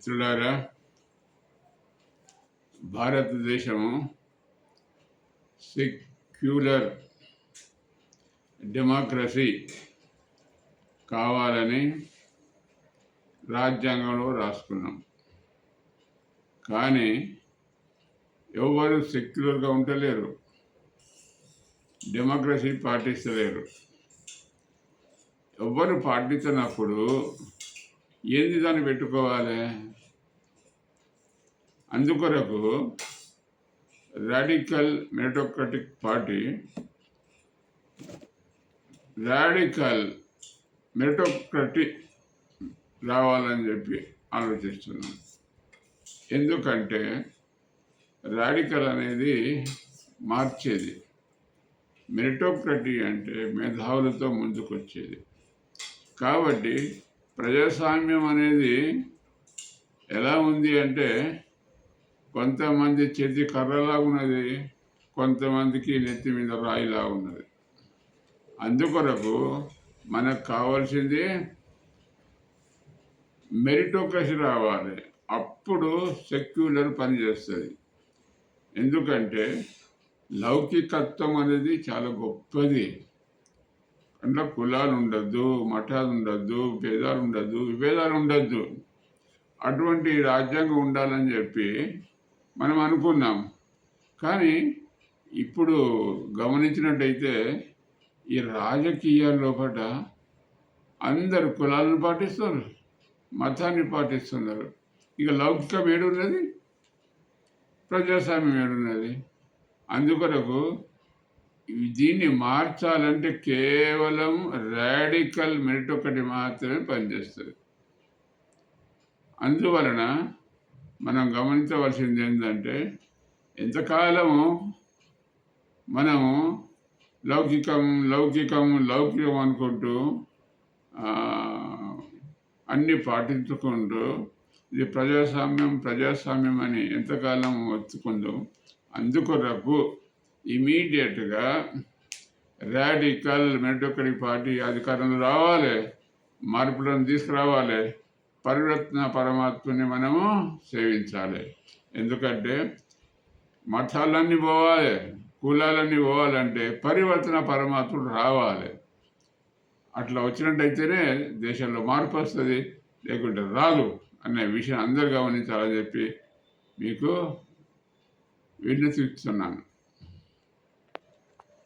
మిత్రులారా, భారతదేశము secular democracy కావాలని రాజ్యాంగంలో రాసుకున్నాం. కానీ ఎవరు సెక్యులర్గా ఉండలేరు, డెమోక్రసీ పాటిస్తలేరు. ఎవ్వరు పాటించినప్పుడు ఏంది దాన్ని పెట్టుకోవాలి? అందుకొరకు రాడికల్ మెరిటోక్రటిక్ పార్టీ రాడికల్ మెరిటోక్రటిక్ రావాలని చెప్పి ఆలోచిస్తున్నాం. ఎందుకంటే రాడికల్ అనేది మార్చేది, మెరిటోక్రటీ అంటే మేధావులతో ముందుకొచ్చేది. కాబట్టి ప్రజాస్వామ్యం అనేది ఎలా ఉంది అంటే కొంతమంది చేతి కర్రలా ఉన్నది, కొంతమందికి నెత్తి మీద రాయిలా ఉన్నది. అందుకొరకు మనకు కావాల్సింది మెరిటోక్రసీ రావాలి. అప్పుడు సెక్యులర్ పనిచేస్తుంది. ఎందుకంటే లౌకికత్వం అనేది చాలా గొప్పది. అందులో కులాలు ఉండద్దు, మఠాలు ఉండద్దు, భేదాలు ఉండద్దు, విభేదాలు ఉండద్దు. అటువంటి రాజ్యాంగం ఉండాలని చెప్పి మనం అనుకున్నాం. కానీ ఇప్పుడు గమనించినట్టయితే ఈ రాజకీయాల లోపల అందరు కులాలను పాటిస్తున్నారు, మతాన్ని పాటిస్తున్నారు. ఇక లౌకికం ఏడున్నది, ప్రజాస్వామ్యం ఏడున్నది? అందుకొరకు దీన్ని మార్చాలంటే కేవలం రాడికల్ మెరిటోక్రటీ మాత్రమే పనిచేస్తుంది. అందువలన మనం గమనించవలసింది ఏంటంటే ఎంతకాలము మనము లౌకికం లౌకికం లౌకికం అనుకుంటూ అన్నీ పాటించుకుంటూ ఇది ప్రజాస్వామ్యం అని ఎంతకాలం ఒత్తుకుందో, అందుకొరకు ఇమీడియట్గా రాడికల్ మెరిటోక్రటిక్ పార్టీ అధికారంలో రావాలి, మార్పులను తీసుకురావాలి, పరివర్తన పరమాత్మని మనము సేవించాలి. ఎందుకంటే మతాలన్నీ పోవాలి, కులాలన్నీ పోవాలంటే పరివర్తన పరమాత్ముడు రావాలి. అట్లా వచ్చినట్టయితేనే దేశంలో మార్పు వస్తుంది, లేకుంటే రాదు అనే విషయం అందరు గమనించాలని చెప్పి మీకు విన్నతిస్తున్నాను.